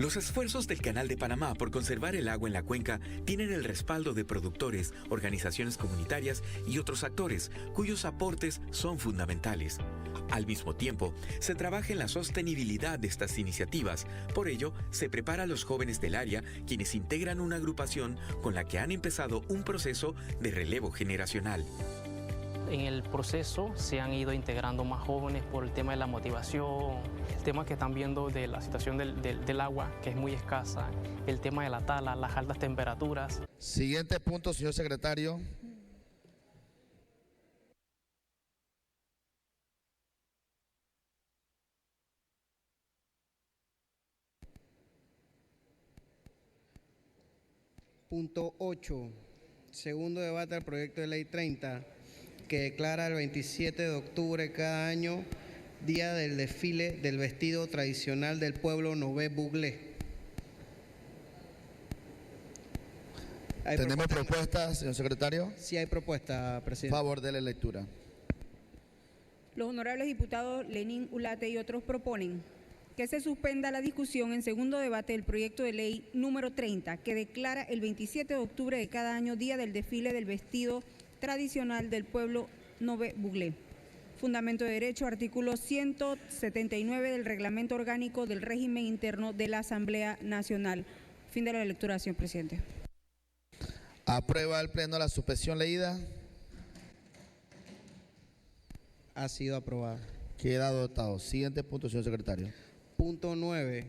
Los esfuerzos del Canal de Panamá por conservar el agua en la cuenca tienen el respaldo de productores, organizaciones comunitarias y otros actores cuyos aportes son fundamentales. Al mismo tiempo, se trabaja en la sostenibilidad de estas iniciativas. Por ello, se prepara a los jóvenes del área, quienes integran una agrupación con la que han empezado un proceso de relevo generacional. En el proceso se han ido integrando más jóvenes por el tema de la motivación, el tema que están viendo de la situación del agua, que es muy escasa, el tema de la tala, las altas temperaturas. Siguiente punto, señor secretario. Punto 8. Segundo debate del proyecto de ley 30, que declara el 27 de octubre cada año Día del Desfile del Vestido Tradicional del Pueblo Nové Buglé. ¿Tenemos propuestas, señor secretario? Sí hay propuesta, presidente. Favor de la lectura. Los honorables diputados Lenín Ulate y otros proponen que se suspenda la discusión en segundo debate del proyecto de ley número 30, que declara el 27 de octubre de cada año Día del Desfile del Vestido Tradicional del Pueblo Nové Buglé. Fundamento de derecho, artículo 179 del Reglamento Orgánico del Régimen Interno de la Asamblea Nacional. Fin de la lectura, señor presidente. ¿Aprueba el Pleno la suspensión leída? Ha sido aprobada. Queda adoptado. Siguiente punto, señor secretario. Punto 9.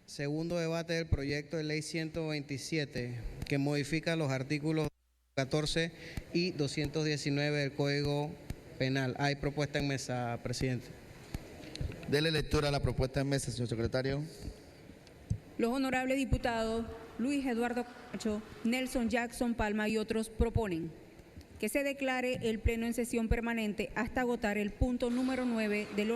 Segundo debate del proyecto de ley 127, que modifica los artículos 14 y 219 del Código Penal. Hay propuesta en mesa, presidente. Dele lectura a la propuesta en mesa, señor secretario. Los honorables diputados Luis Eduardo Camacho, Nelson Jackson Palma y otros proponen que se declare el Pleno en sesión permanente hasta agotar el punto número 9 del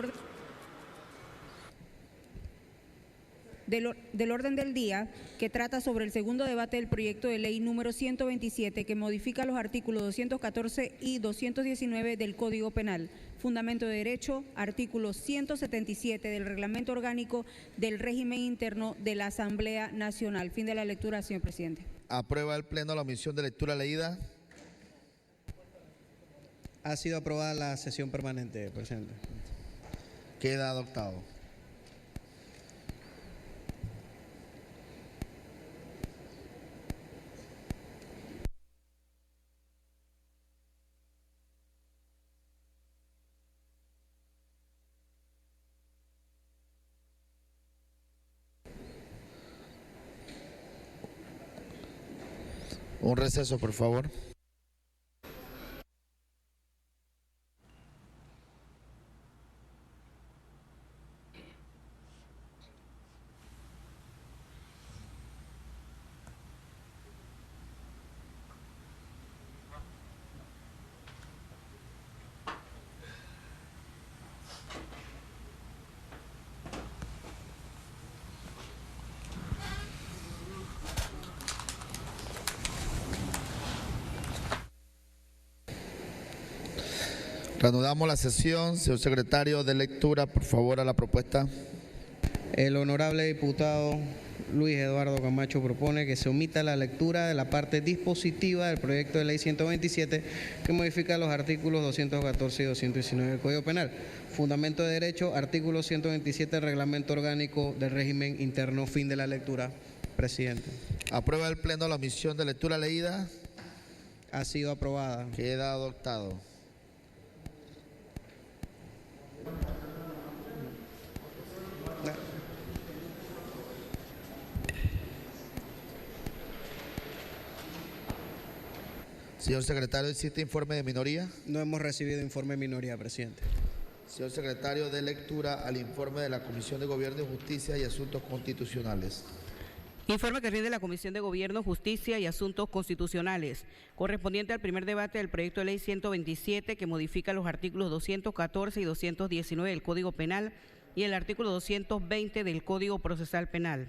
orden del día, que trata sobre el segundo debate del proyecto de ley número 127, que modifica los artículos 214 y 219 del Código Penal. Fundamento de derecho, artículo 177 del Reglamento Orgánico del Régimen Interno de la Asamblea Nacional. Fin de la lectura, señor presidente. ¿Aprueba el Pleno la omisión de lectura leída? Ha sido aprobada la sesión permanente, presidente. Queda adoptado. Un receso, por favor. Reanudamos la sesión. Señor secretario, de lectura, por favor, a la propuesta. El honorable diputado Luis Eduardo Camacho propone que se omita la lectura de la parte dispositiva del proyecto de ley 127, que modifica los artículos 214 y 219 del Código Penal. Fundamento de derecho, artículo 127 del Reglamento Orgánico del Régimen Interno. Fin de la lectura, presidente. ¿Aprueba el Pleno la omisión de lectura leída? Ha sido aprobada. Queda adoptado. Señor secretario, ¿existe informe de minoría? No hemos recibido informe de minoría, presidente. Señor secretario, de lectura al informe de la Comisión de Gobierno y Justicia y Asuntos Constitucionales. Informe que rinde la Comisión de Gobierno, Justicia y Asuntos Constitucionales, correspondiente al primer debate del proyecto de ley 127, que modifica los artículos 214 y 219 del Código Penal y el artículo 220 del Código Procesal Penal.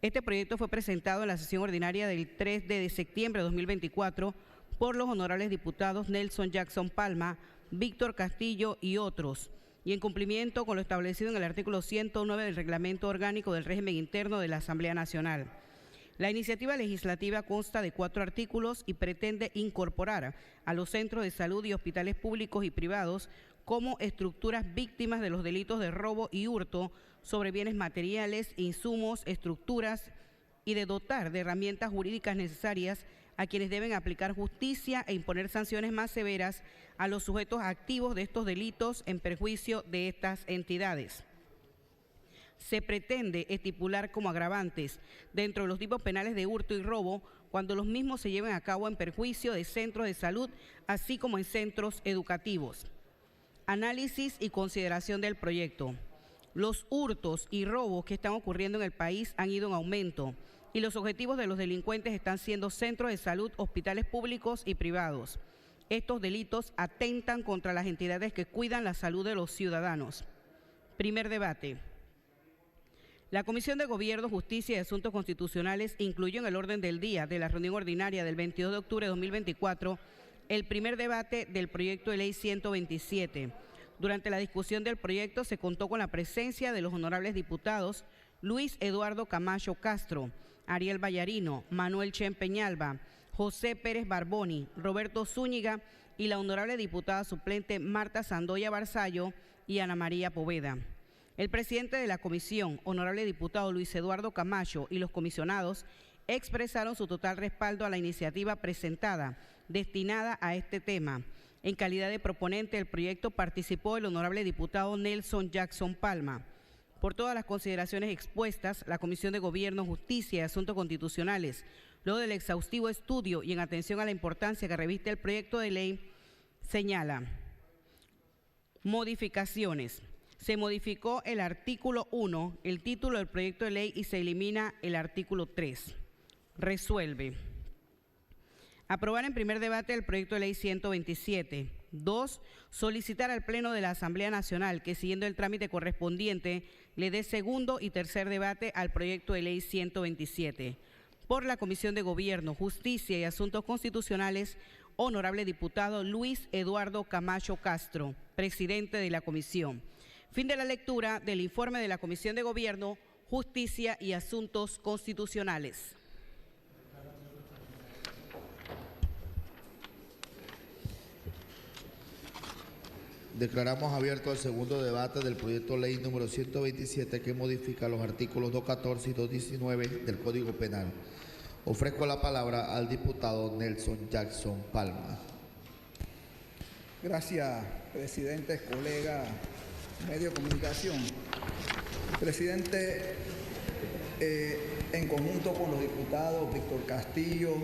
Este proyecto fue presentado en la sesión ordinaria del 3 de septiembre de 2024 por los honorables diputados Nelson Jackson Palma, Víctor Castillo y otros, y en cumplimiento con lo establecido en el artículo 109 del Reglamento Orgánico del Régimen Interno de la Asamblea Nacional. La iniciativa legislativa consta de 4 artículos y pretende incorporar a los centros de salud y hospitales públicos y privados como estructuras víctimas de los delitos de robo y hurto sobre bienes materiales, insumos, estructuras y de dotar de herramientas jurídicas necesarias a quienes deben aplicar justicia e imponer sanciones más severas a los sujetos activos de estos delitos en perjuicio de estas entidades. Se pretende estipular como agravantes dentro de los tipos penales de hurto y robo cuando los mismos se lleven a cabo en perjuicio de centros de salud, así como en centros educativos. Análisis y consideración del proyecto. Los hurtos y robos que están ocurriendo en el país han ido en aumento y los objetivos de los delincuentes están siendo centros de salud, hospitales públicos y privados. Estos delitos atentan contra las entidades que cuidan la salud de los ciudadanos. Primer debate. La Comisión de Gobierno, Justicia y Asuntos Constitucionales incluyó en el orden del día de la reunión ordinaria del 22 de octubre de 2024 el primer debate del proyecto de ley 127. Durante la discusión del proyecto se contó con la presencia de los honorables diputados Luis Eduardo Camacho Castro, Ariel Vallarino, Manuel Chen Peñalba, José Pérez Barboni, Roberto Zúñiga y la honorable diputada suplente Marta Sandoya Barzallo y Ana María Poveda. El presidente de la comisión, honorable diputado Luis Eduardo Camacho, y los comisionados expresaron su total respaldo a la iniciativa presentada destinada a este tema. En calidad de proponente del proyecto participó el honorable diputado Nelson Jackson Palma. Por todas las consideraciones expuestas, la Comisión de Gobierno, Justicia y Asuntos Constitucionales, luego del exhaustivo estudio y en atención a la importancia que reviste el proyecto de ley, señala: modificaciones. Se modificó el artículo 1, el título del proyecto de ley, y se elimina el artículo 3. Resuelve. Aprobar en primer debate el proyecto de ley 127. 2. Solicitar al Pleno de la Asamblea Nacional que, siguiendo el trámite correspondiente, le dé segundo y tercer debate al proyecto de ley 127. Por la Comisión de Gobierno, Justicia y Asuntos Constitucionales, honorable diputado Luis Eduardo Camacho Castro, presidente de la comisión. Fin de la lectura del informe de la Comisión de Gobierno, Justicia y Asuntos Constitucionales. Declaramos abierto el segundo debate del proyecto de ley número 127 que modifica los artículos 214 y 219 del Código Penal. Ofrezco la palabra al diputado Nelson Jackson Palma. Gracias, presidente, colega, medio de comunicación. Presidente, en conjunto con los diputados Víctor Castillo,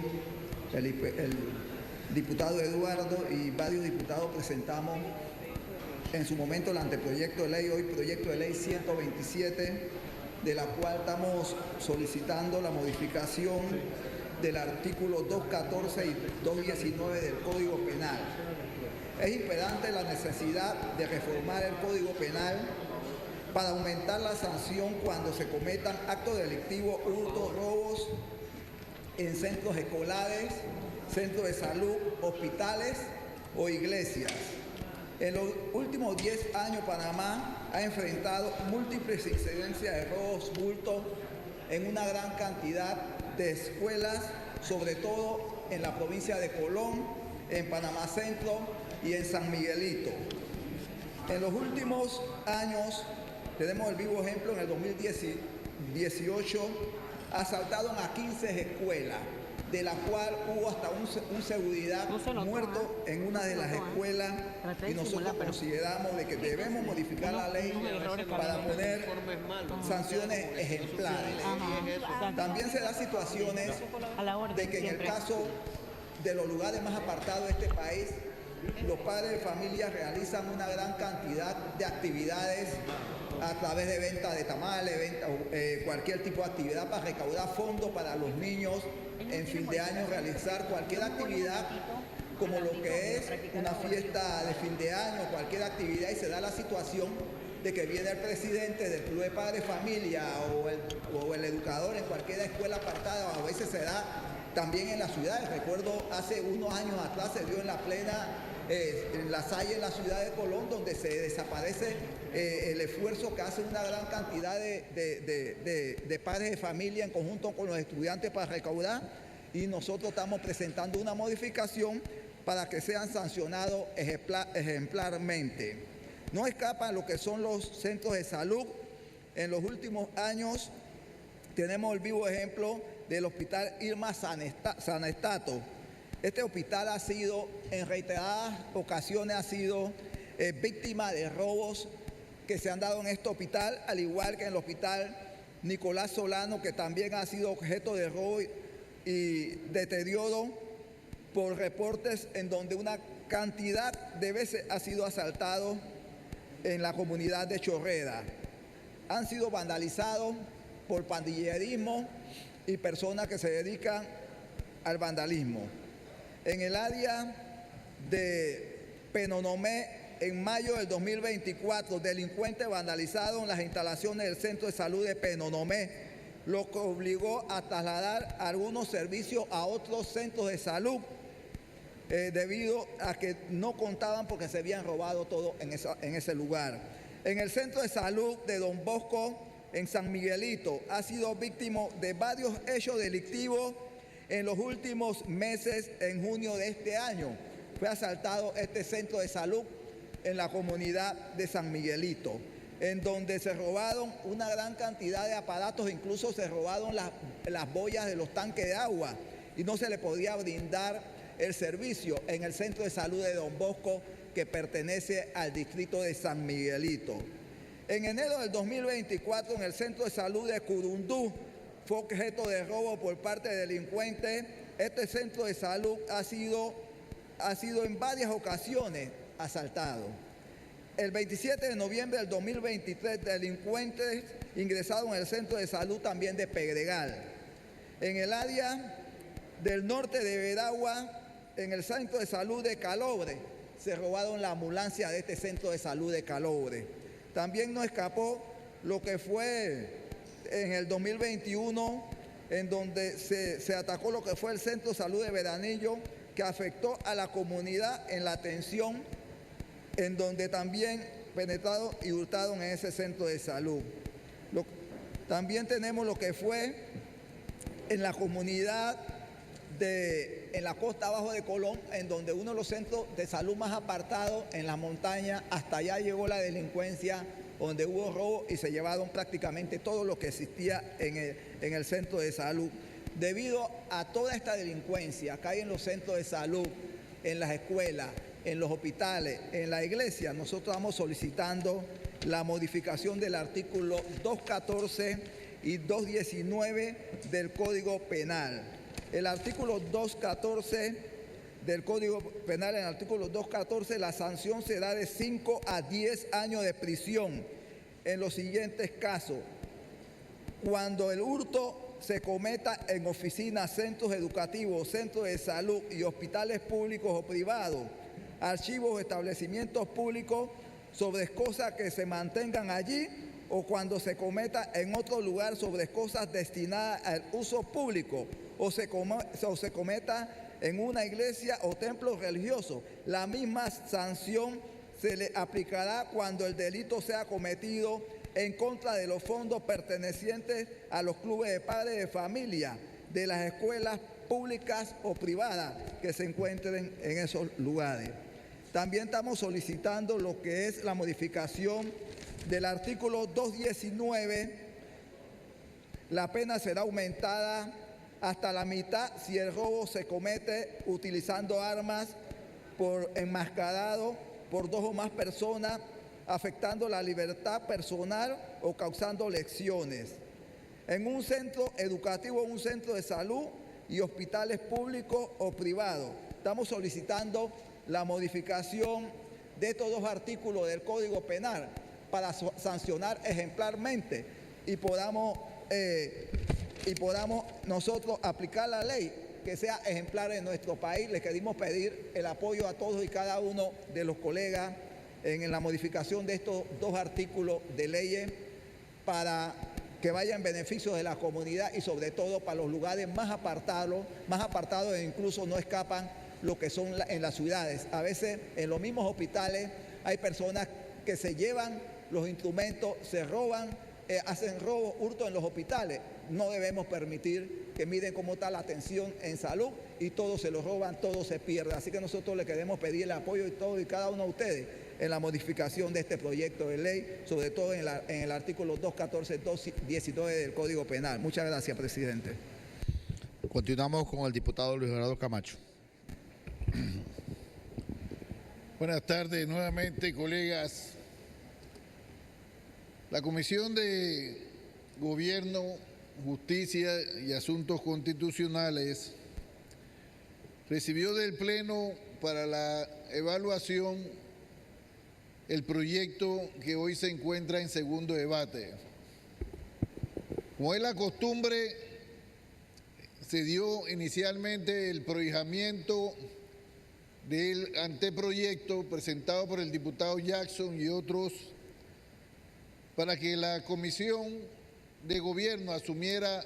el diputado Eduardo y varios diputados presentamos en su momento el anteproyecto de ley, hoy proyecto de ley 127, de la cual estamos solicitando la modificación del artículo 214 y 219 del Código Penal. Es imperante la necesidad de reformar el Código Penal para aumentar la sanción cuando se cometan actos delictivos, hurtos, robos en centros escolares, centros de salud, hospitales o iglesias. En los últimos 10 años, Panamá ha enfrentado múltiples incidencias de robos, hurtos en una gran cantidad de escuelas, sobre todo en la provincia de Colón, en Panamá Centro y en San Miguelito. En los últimos años, tenemos el vivo ejemplo, en el 2018, asaltaron a 15 escuelas, de la cual hubo hasta un seguridad muerto en una de las escuelas, y nosotros consideramos de que debemos modificar la ley para poner sanciones ejemplares. También se dan situaciones de que en el caso de los lugares más apartados de este país, los padres de familia realizan una gran cantidad de actividades a través de venta de tamales, cualquier tipo de actividad para recaudar fondos para los niños en fin de año, realizar cualquier actividad como lo que es una fiesta de fin de año, cualquier actividad, y se da la situación de que viene el presidente del club de padres de familia o el educador en cualquier escuela apartada, a veces se da también en las ciudades. Recuerdo hace unos años atrás se dio en la plena en La Salle, en la ciudad de Colón, donde se desaparece el esfuerzo que hace una gran cantidad de padres de familia en conjunto con los estudiantes para recaudar, y nosotros estamos presentando una modificación para que sean sancionados ejemplarmente. No escapan lo que son los centros de salud. En los últimos años tenemos el vivo ejemplo del Hospital Irma Sanestato. Este hospital ha sido, en reiteradas ocasiones, ha sido víctima de robos que se han dado en este hospital, al igual que en el Hospital Nicolás Solano, que también ha sido objeto de robo y deterioro por reportes en donde una cantidad de veces ha sido asaltado en la comunidad de Chorrera. Han sido vandalizados por pandillerismo y personas que se dedican al vandalismo. En el área de Penonomé, en mayo del 2024, delincuentes vandalizaron las instalaciones del Centro de Salud de Penonomé, lo que obligó a trasladar algunos servicios a otros centros de salud, debido a que no contaban porque se habían robado todo en ese lugar. En el Centro de Salud de Don Bosco, en San Miguelito, ha sido víctima de varios hechos delictivos en los últimos meses. En junio de este año fue asaltado este centro de salud en la comunidad de San Miguelito, en donde se robaron una gran cantidad de aparatos, incluso se robaron las boyas de los tanques de agua y no se le podía brindar el servicio en el Centro de Salud de Don Bosco, que pertenece al distrito de San Miguelito. En enero del 2024, en el Centro de Salud de Curundú, fue objeto de robo por parte de delincuentes. Este centro de salud ha sido en varias ocasiones asaltado. El 27 de noviembre del 2023, delincuentes ingresaron en el Centro de Salud también de Pedregal. En el área del norte de Veragua, en el Centro de Salud de Calobre, se robaron la ambulancia de este Centro de Salud de Calobre. También no escapó lo que fue en el 2021, en donde se atacó lo que fue el Centro de Salud de Veranillo, que afectó a la comunidad en la atención, en donde también penetraron y hurtaron en ese centro de salud. También tenemos lo que fue en la comunidad en la costa abajo de Colón, en donde uno de los centros de salud más apartados en la montaña, hasta allá llegó la delincuencia, donde hubo robo y se llevaron prácticamente todo lo que existía en el centro de salud. Debido a toda esta delincuencia que hay en los centros de salud, en las escuelas, en los hospitales, en la iglesia, nosotros estamos solicitando la modificación del artículo 214 y 219 del Código Penal. El artículo 214 del Código Penal, en el artículo 214, la sanción será de 5 a 10 años de prisión en los siguientes casos: cuando el hurto se cometa en oficinas, centros educativos, centros de salud y hospitales públicos o privados, archivos o establecimientos públicos, sobre cosas que se mantengan allí, o cuando se cometa en otro lugar sobre cosas destinadas al uso público, o se cometa en una iglesia o templo religioso. La misma sanción se le aplicará cuando el delito sea cometido en contra de los fondos pertenecientes a los clubes de padres de familia, de las escuelas públicas o privadas que se encuentren en esos lugares. También estamos solicitando lo que es la modificación del artículo 219. La pena será aumentada hasta la mitad si el robo se comete utilizando armas por enmascarado por 2 o más personas, afectando la libertad personal o causando lesiones. En un centro educativo, un centro de salud y hospitales públicos o privados. Estamos solicitando la modificación de estos 2 artículos del Código Penal para sancionar ejemplarmente y podamos nosotros aplicar la ley que sea ejemplar en nuestro país. Les queremos pedir el apoyo a todos y cada uno de los colegas en la modificación de estos 2 artículos de leyes para que vaya en beneficio de la comunidad y sobre todo para los lugares más apartados e incluso no escapan lo que son en las ciudades. A veces en los mismos hospitales hay personas que se llevan los instrumentos, se roban, hacen robo, hurto en los hospitales. No debemos permitir que miren cómo está la atención en salud y todo se lo roban, todo se pierde. Así que nosotros le queremos pedir el apoyo de todos y cada uno de ustedes en la modificación de este proyecto de ley, sobre todo en el artículo 214, 219 del Código Penal. Muchas gracias, presidente. Continuamos con el diputado Luis Eduardo Camacho. Buenas tardes nuevamente, colegas. La Comisión de Gobierno, Justicia y Asuntos Constitucionales recibió del Pleno para la evaluación el proyecto que hoy se encuentra en segundo debate. Como es la costumbre, se dio inicialmente el prohijamiento del anteproyecto presentado por el diputado Jackson y otros para que la Comisión de Gobierno asumiera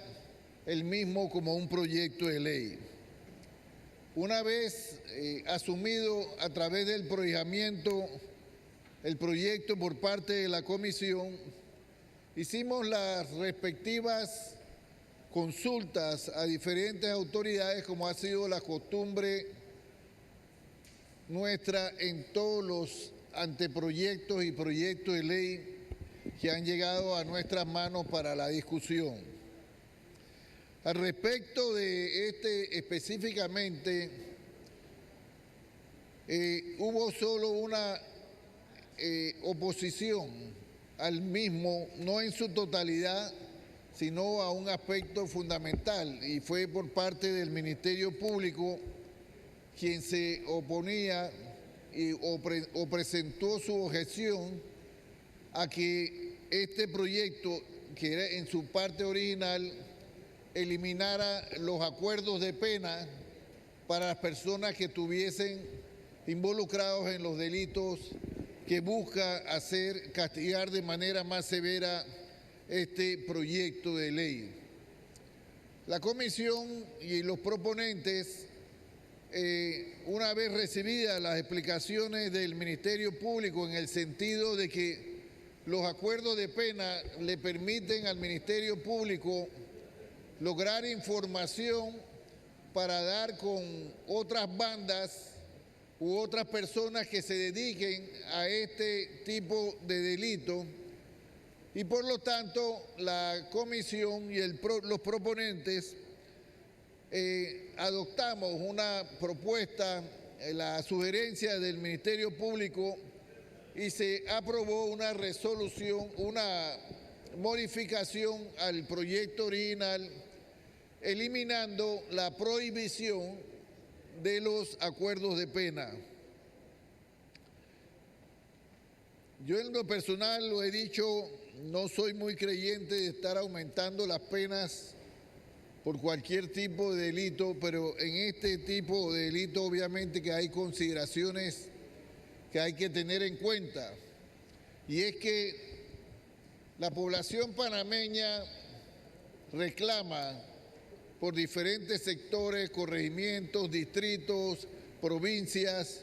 el mismo como un proyecto de ley. Una vez asumido a través del prohijamiento el proyecto por parte de la Comisión, hicimos las respectivas consultas a diferentes autoridades, como ha sido la costumbre nuestra en todos los anteproyectos y proyectos de ley que han llegado a nuestras manos para la discusión. Al respecto de este específicamente, hubo solo una oposición al mismo, no en su totalidad, sino a un aspecto fundamental, y fue por parte del Ministerio Público, quien se oponía o presentó su objeción a que este proyecto, que era en su parte original, eliminara los acuerdos de pena para las personas que estuviesen involucrados en los delitos que busca castigar de manera más severa este proyecto de ley. La Comisión y los proponentes, una vez recibidas las explicaciones del Ministerio Público en el sentido de que los acuerdos de pena le permiten al Ministerio Público lograr información para dar con otras bandas u otras personas que se dediquen a este tipo de delito, y por lo tanto la Comisión y los proponentes adoptamos una propuesta, la sugerencia del Ministerio Público, y se aprobó una resolución, una modificación al proyecto original, eliminando la prohibición de los acuerdos de pena. Yo en lo personal lo he dicho, no soy muy creyente de estar aumentando las penas por cualquier tipo de delito, pero en este tipo de delito obviamente que hay consideraciones que hay que tener en cuenta, y es que la población panameña reclama por diferentes sectores, corregimientos, distritos, provincias,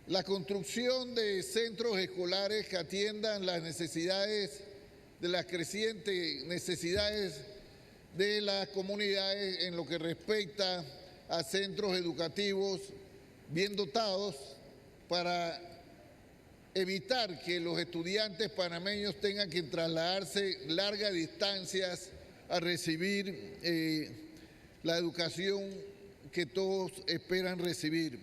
la construcción de centros escolares que atiendan las necesidades, de las crecientes necesidades de las comunidades en lo que respecta a centros educativos bien dotados, para evitar que los estudiantes panameños tengan que trasladarse largas distancias a recibir la educación que todos esperan recibir.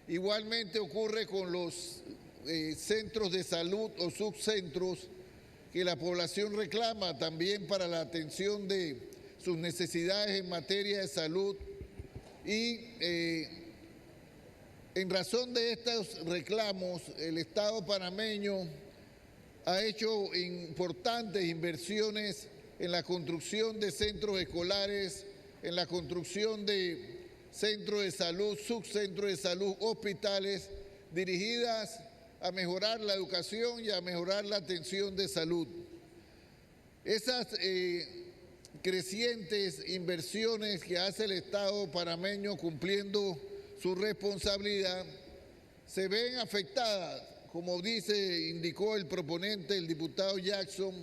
Igualmente ocurre con los centros de salud o subcentros que la población reclama también para la atención de sus necesidades en materia de salud, y en razón de estos reclamos, el Estado panameño ha hecho importantes inversiones en la construcción de centros escolares, en la construcción de centros de salud, subcentros de salud, hospitales, dirigidas a mejorar la educación y a mejorar la atención de salud. Esas crecientes inversiones que hace el Estado panameño cumpliendo su responsabilidad, se ven afectadas, como indicó el proponente, el diputado Jackson,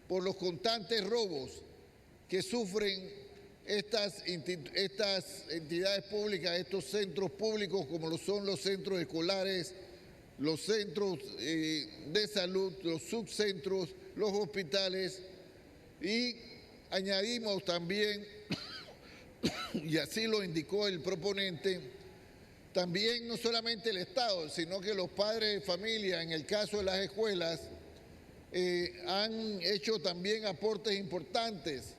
por los constantes robos que sufren estas entidades públicas, estos centros públicos, como lo son los centros escolares, los centros de salud, los subcentros, los hospitales, y añadimos también, y así lo indicó el proponente, también no solamente el Estado, sino que los padres de familia, en el caso de las escuelas, han hecho también aportes importantes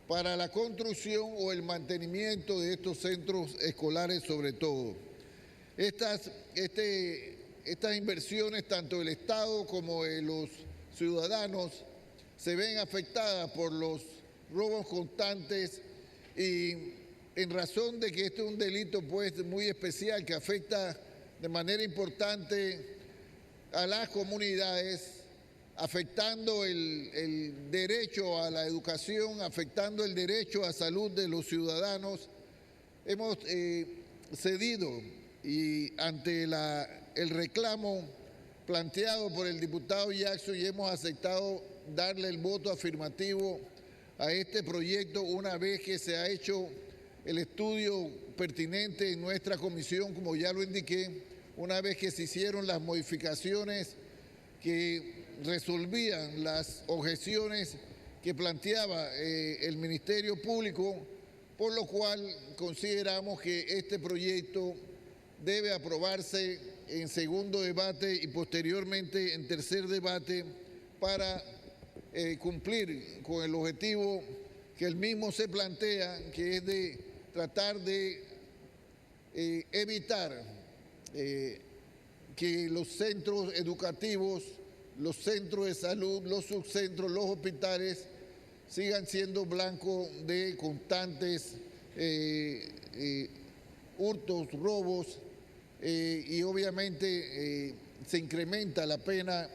para la construcción o el mantenimiento de estos centros escolares sobre todo. Estas inversiones, tanto del Estado como de los ciudadanos, se ven afectadas por los robos constantes y en razón de que este es un delito pues muy especial que afecta de manera importante a las comunidades, afectando el derecho a la educación, afectando el derecho a salud de los ciudadanos. Hemos cedido y ante el reclamo planteado por el diputado Jackson y hemos aceptado darle el voto afirmativo a este proyecto una vez que se ha hecho el estudio pertinente en nuestra comisión, como ya lo indiqué, una vez que se hicieron las modificaciones que resolvían las objeciones que planteaba el Ministerio Público, por lo cual consideramos que este proyecto debe aprobarse en segundo debate y posteriormente en tercer debate para cumplir con el objetivo que el mismo se plantea, que es de tratar de evitar que los centros educativos, los centros de salud, los subcentros, los hospitales sigan siendo blanco de constantes hurtos, robos y obviamente se incrementa la pena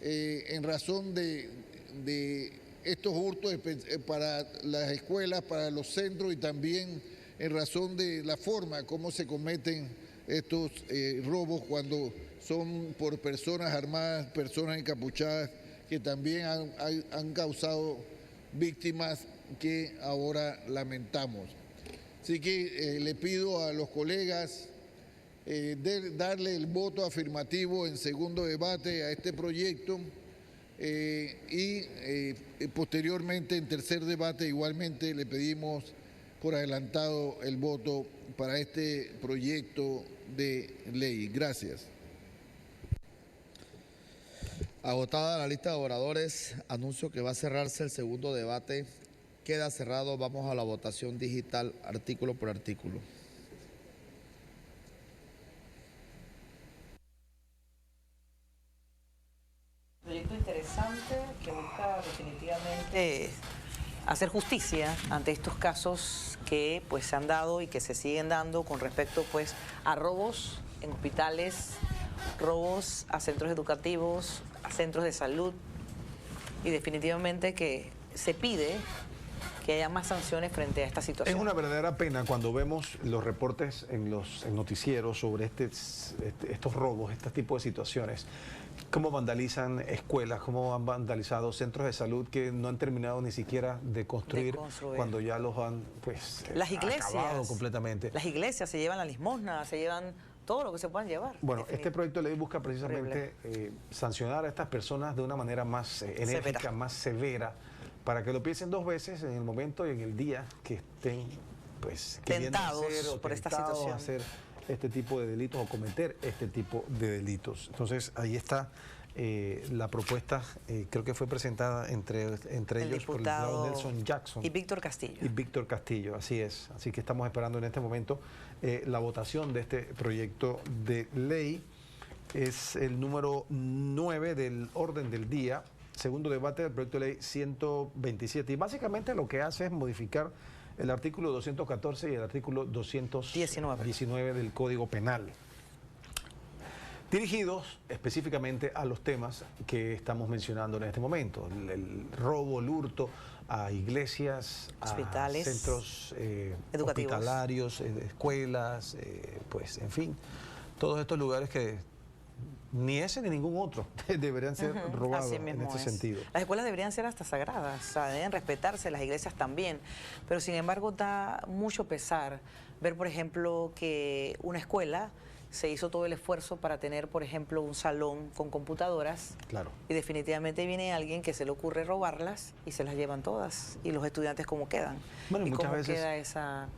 en razón de estos hurtos para las escuelas, para los centros y también en razón de la forma como se cometen estos robos cuando son por personas armadas, personas encapuchadas que también han causado víctimas que ahora lamentamos. Así que le pido a los colegas darle el voto afirmativo en segundo debate a este proyecto y posteriormente en tercer debate igualmente le pedimos por adelantado el voto para este proyecto de ley. Gracias. Agotada la lista de oradores, anuncio que va a cerrarse el segundo debate. Queda cerrado, vamos a la votación digital artículo por artículo. Proyecto interesante que busca definitivamente hacer justicia ante estos casos que pues se han dado y que se siguen dando con respecto pues a robos en hospitales, robos a centros educativos, a centros de salud, y definitivamente que se pide que haya más sanciones frente a esta situación. Es una verdadera pena cuando vemos los reportes en los noticieros sobre estos robos, este tipo de situaciones. Cómo vandalizan escuelas, cómo han vandalizado centros de salud que no han terminado ni siquiera de construir cuando ya los han pues las iglesias, acabado completamente. Las iglesias se llevan la limosna, se llevan todo lo que se puedan llevar. Bueno, este proyecto de ley busca precisamente sancionar a estas personas de una manera más enérgica, más severa, para que lo piensen dos veces en el momento y en el día que estén pues tentados por esta situación, hacer este tipo de delitos o cometer este tipo de delitos. Entonces ahí está la propuesta, creo que fue presentada entre ellos por el diputado Nelson Jackson y Víctor Castillo. Y Víctor Castillo, así es. Así que estamos esperando en este momento la votación de este proyecto de ley. Es el número 9 del orden del día, segundo debate del proyecto de ley 127. Y básicamente lo que hace es modificar el artículo 214 y el artículo 219 del Código Penal, dirigidos específicamente a los temas que estamos mencionando en este momento, el robo, el hurto a iglesias, hospitales, a centros educativos, hospitalarios, escuelas, pues en fin, todos estos lugares que ni ese ni ningún otro deberían ser robados en este sentido. Las escuelas deberían ser hasta sagradas, o sea, deben respetarse, las iglesias también, pero sin embargo da mucho pesar ver, por ejemplo, que una escuela se hizo todo el esfuerzo para tener, por ejemplo, un salón con computadoras. Claro. Y definitivamente viene alguien que se le ocurre robarlas y se las llevan todas. ¿Y los estudiantes cómo quedan? Bueno, ¿Y muchas cómo veces, queda esa...?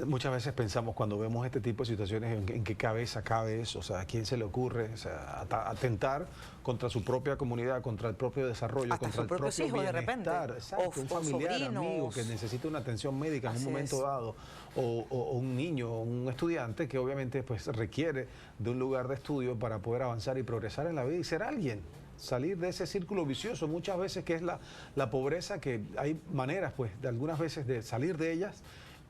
Muchas veces pensamos cuando vemos este tipo de situaciones en qué cabeza cabe eso, o sea, ¿a quién se le ocurre? O sea, atentar contra su propia comunidad, contra el propio desarrollo, hasta contra el propios propio hijos de repente, exacto, un familiar, sobrinos, amigo que necesita una atención médica en un momento es. dado, o un niño, un estudiante que obviamente pues requiere de un lugar de estudio para poder avanzar y progresar en la vida y ser alguien. Salir de ese círculo vicioso muchas veces que es la pobreza, que hay maneras pues de algunas veces de salir de ellas,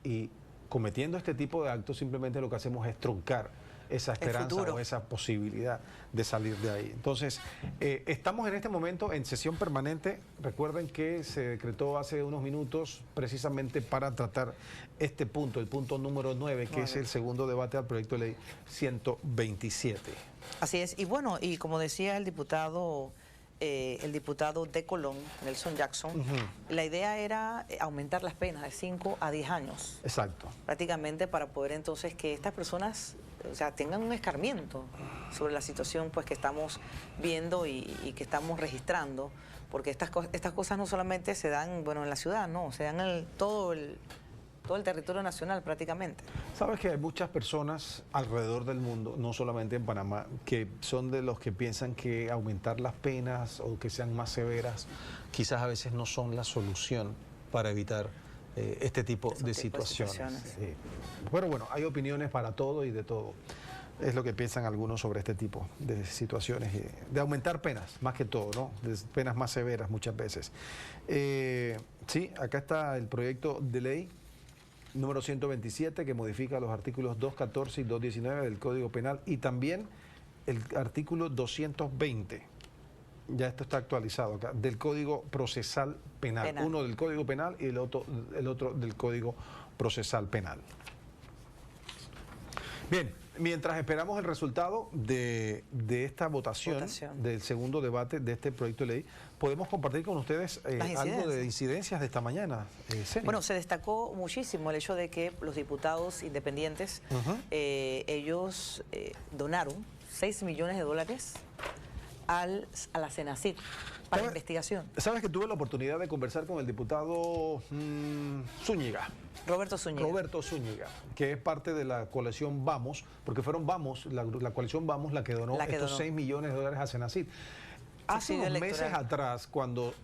y cometiendo este tipo de actos simplemente lo que hacemos es truncar esa esperanza o esa posibilidad de salir de ahí. Entonces, estamos en este momento en sesión permanente. Recuerden que se decretó hace unos minutos precisamente para tratar este punto, el punto número 9, que es el segundo debate al proyecto de ley 127. Así es. Y bueno, y como decía el diputado de Colón, Nelson Jackson, la idea era aumentar las penas de 5 a 10 años. Exacto. Prácticamente para poder entonces que estas personas, o sea, tengan un escarmiento sobre la situación pues que estamos viendo y que estamos registrando, porque estas cosas no solamente se dan, bueno, en la ciudad, no, se dan en todo el territorio nacional prácticamente. Sabes que hay muchas personas alrededor del mundo, no solamente en Panamá, que son de los que piensan que aumentar las penas o que sean más severas quizás a veces no son la solución para evitar este tipo de situaciones. Pero bueno, hay opiniones para todo y de todo. Es lo que piensan algunos sobre este tipo de situaciones, de aumentar penas, más que todo, ¿no? De penas más severas muchas veces. Sí, acá está el proyecto de ley número 127, que modifica los artículos 214 y 219 del Código Penal, y también el artículo 220, ya esto está actualizado acá, del Código Procesal Penal. Uno del Código Penal y el otro del Código Procesal Penal. Bien, mientras esperamos el resultado de esta votación del segundo debate de este proyecto de ley, podemos compartir con ustedes algo de incidencias de esta mañana. Bueno, se destacó muchísimo el hecho de que los diputados independientes, ellos donaron $6 millones a la CENACIT para investigación. ¿Sabes que tuve la oportunidad de conversar con el diputado Zúñiga? Roberto Zúñiga, que es parte de la coalición Vamos, porque fueron Vamos, la coalición Vamos la que donó estos $6 millones a CENACIT. Hace unos meses atrás, cuando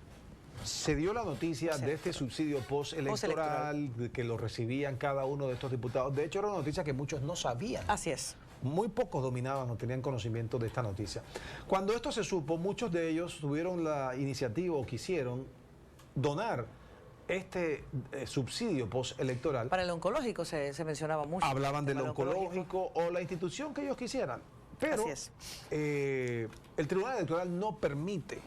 se dio la noticia de este subsidio postelectoral, de que lo recibían cada uno de estos diputados, de hecho era una noticia que muchos no sabían. Así es. Muy pocos dominaban o tenían conocimiento de esta noticia. Cuando esto se supo, muchos de ellos tuvieron la iniciativa o quisieron donar este subsidio postelectoral. Para el oncológico se mencionaba mucho. Hablaban del oncológico o la institución que ellos quisieran. Pero el Tribunal Electoral no permite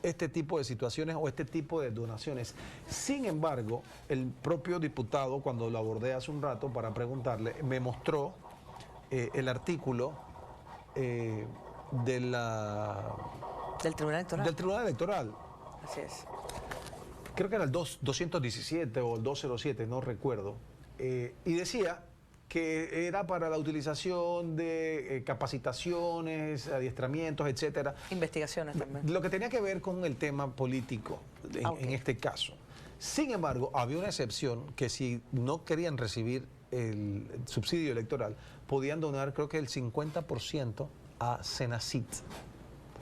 este tipo de situaciones o este tipo de donaciones. Sin embargo, el propio diputado, cuando lo abordé hace un rato para preguntarle, me mostró el artículo del Tribunal Electoral. Del Tribunal Electoral. Así es. Creo que era el 217 o el 207, no recuerdo. Y decía que era para la utilización de capacitaciones, adiestramientos, etcétera. Investigaciones también. Lo que tenía que ver con el tema político en este caso. Sin embargo, había una excepción que si no querían recibir el subsidio electoral, podían donar creo que el 50% a CENACIT.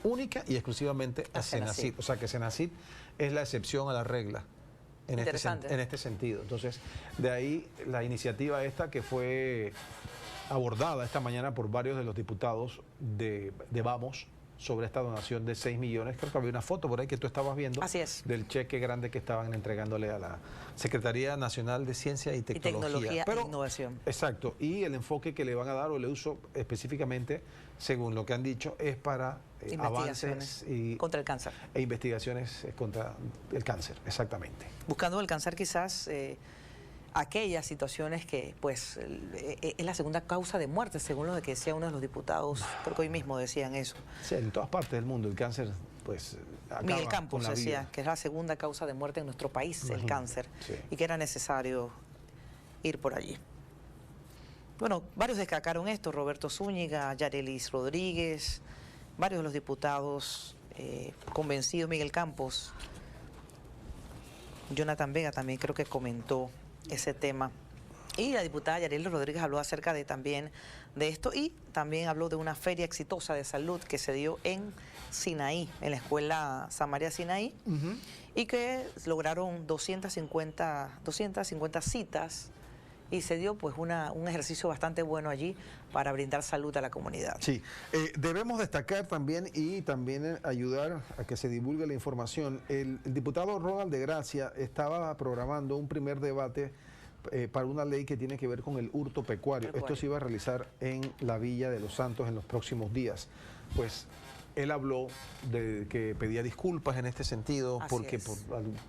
Única y exclusivamente a CENACIT. O sea que CENACIT es la excepción a la regla. En este sentido. Entonces, de ahí la iniciativa esta que fue abordada esta mañana por varios de los diputados de Vamos, sobre esta donación de 6 millones. Creo que había una foto por ahí que tú estabas viendo. Así es. Del cheque grande que estaban entregándole a la Secretaría Nacional de Ciencia y Tecnología. E Innovación. Exacto. Y el enfoque que le van a dar o el uso específicamente, según lo que han dicho, es para avances contra el cáncer. E investigaciones contra el cáncer, exactamente. Buscando alcanzar quizás aquellas situaciones que pues es la segunda causa de muerte, según lo que decía uno de los diputados, creo que hoy mismo decían eso. Sí, en todas partes del mundo el cáncer pues acaba Miguel Campos con la decía vida. que es la segunda causa de muerte en nuestro país, el cáncer, sí. Y que era necesario ir por allí. Bueno, varios destacaron esto, Roberto Zúñiga, Yarelis Rodríguez, varios de los diputados convencidos, Miguel Campos, Jonathan Vega también creo que comentó ese tema. Y la diputada Yarelis Rodríguez habló acerca también de esto y también habló de una feria exitosa de salud que se dio en Sinaí, en la escuela San María Sinaí, y que lograron 250 citas y se dio pues un ejercicio bastante bueno allí para brindar salud a la comunidad. Sí, debemos destacar también y también ayudar a que se divulgue la información. El diputado Ronald de Gracia estaba programando un primer debate para una ley que tiene que ver con el hurto pecuario. Esto se iba a realizar en la Villa de los Santos en los próximos días. Pues él habló de que pedía disculpas en este sentido, porque por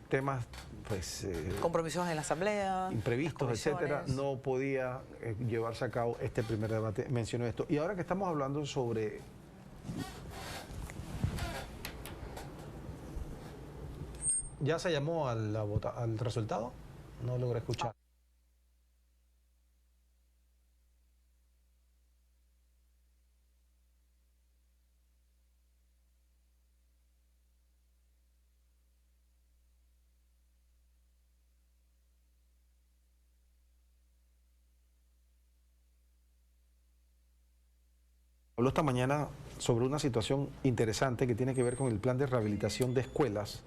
temas pues compromisos en la asamblea, imprevistos, etcétera, no podía llevarse a cabo este primer debate. Mencionó esto. Y ahora que estamos hablando sobre ¿ya se llamó al resultado? No logré escuchar. Habló esta mañana sobre una situación interesante que tiene que ver con el plan de rehabilitación de escuelas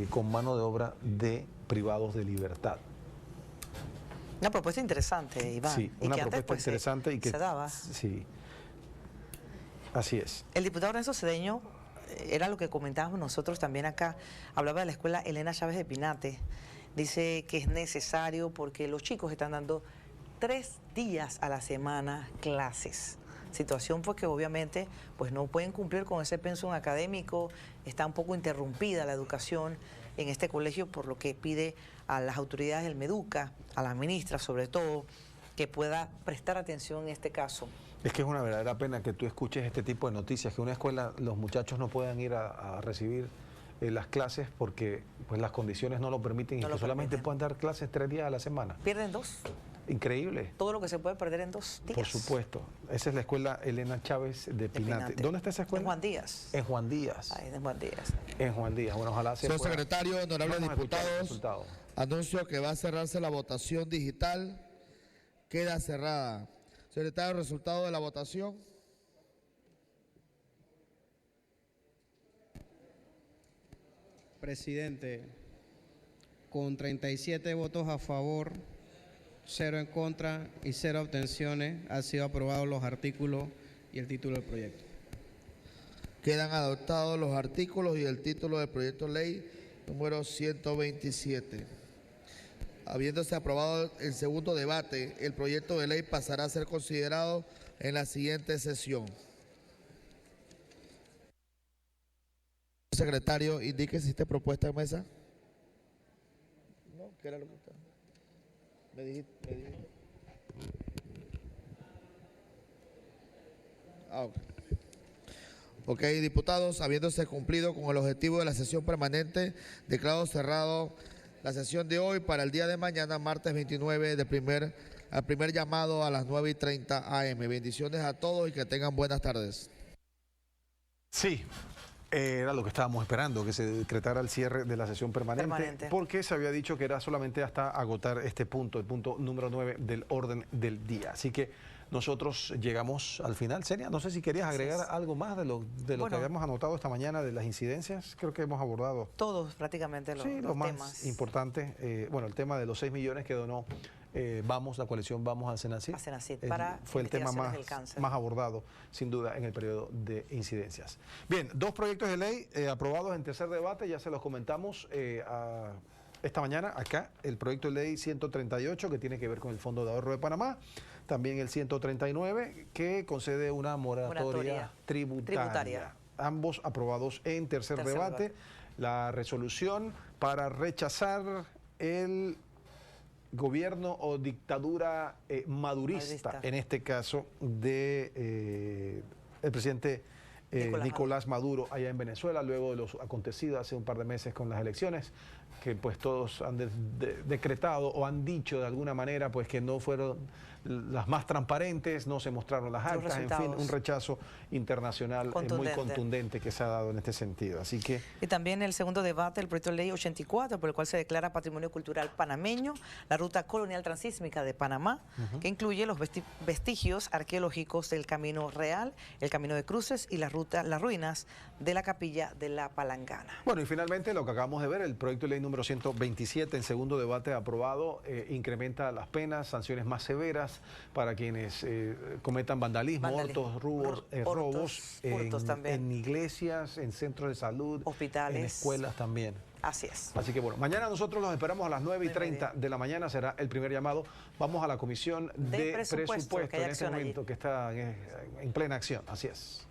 con mano de obra de privados de libertad. Una propuesta interesante, Iván. Sí, y una que propuesta antes, pues, interesante y que se daba. Sí, así es. El diputado Renzo Cedeño, era lo que comentábamos nosotros también acá, hablaba de la escuela Elena Chávez de Pinate. Dice que es necesario porque los chicos están dando 3 días a la semana clases. Situación pues que obviamente pues no pueden cumplir con ese pensum académico, está un poco interrumpida la educación en este colegio, por lo que pide a las autoridades del Meduca, a la ministra sobre todo, que pueda prestar atención en este caso. Es que es una verdadera pena que tú escuches este tipo de noticias, que una escuela los muchachos no puedan ir a recibir las clases porque pues las condiciones no lo permiten y que solamente puedan dar clases 3 días a la semana. Pierden 2. Increíble. Todo lo que se puede perder en 2 días. Por supuesto. Esa es la escuela Elena Chávez de Pinate. ¿Dónde está esa escuela? En Juan Díaz. En Juan Díaz. Ahí, en Juan Díaz. En Juan Díaz. Bueno, ojalá se Señor pueda. secretario, honorables diputados, anuncio que va a cerrarse la votación digital. Queda cerrada. Secretario, resultado de la votación. Presidente, con 37 votos a favor, 0 en contra y 0 abstenciones, han sido aprobados los artículos y el título del proyecto. Quedan adoptados los artículos y el título del proyecto de ley número 127. Habiéndose aprobado el segundo debate, el proyecto de ley pasará a ser considerado en la siguiente sesión. Secretario, indique si está propuesta en mesa. No, ¿qué era lo que está? Me dijiste. Ok, diputados, habiéndose cumplido con el objetivo de la sesión permanente, declaro cerrado la sesión de hoy para el día de mañana, martes 29, al primer llamado a las 9:30 AM. Bendiciones a todos y que tengan buenas tardes. Sí. Era lo que estábamos esperando, que se decretara el cierre de la sesión permanente, porque se había dicho que era solamente hasta agotar este punto, el punto número 9 del orden del día. Así que nosotros llegamos al final. Senia, no sé si querías agregar algo más de lo que habíamos anotado esta mañana de las incidencias. Creo que hemos abordado todos prácticamente los más temas importante. Bueno, el tema de los 6 millones que donó la coalición Vamos al Senacid. A Senacid, para fue el tema investigaciones del cáncer. más abordado, sin duda, en el periodo de incidencias. Bien, 2 proyectos de ley aprobados en tercer debate, ya se los comentamos esta mañana acá, el proyecto de ley 138 que tiene que ver con el Fondo de Ahorro de Panamá, también el 139 que concede una moratoria tributaria. Ambos aprobados en tercer debate. La resolución para rechazar el gobierno o dictadura madurista, en este caso de el presidente Nicolás Maduro allá en Venezuela, luego de lo acontecido hace un par de meses con las elecciones, que pues todos han decretado o han dicho de alguna manera pues que no fueron las más transparentes, no se mostraron las actas, en fin, un rechazo internacional muy contundente que se ha dado en este sentido. Así que... Y también el segundo debate, el proyecto de ley 84, por el cual se declara Patrimonio Cultural Panameño, la ruta colonial transísmica de Panamá, que incluye los vestigios arqueológicos del Camino Real, el Camino de Cruces y las ruinas de la Capilla de la Palangana. Bueno, y finalmente lo que acabamos de ver, el proyecto de ley número 127 en segundo debate aprobado, incrementa las penas, sanciones más severas para quienes cometan vandalismo, robos en iglesias, en centros de salud, hospitales, en escuelas también. Así es. Así que bueno, mañana nosotros los esperamos a las 9:30 de la mañana, será el primer llamado. Vamos a la comisión de presupuesto en este momento, que está en plena acción. Así es.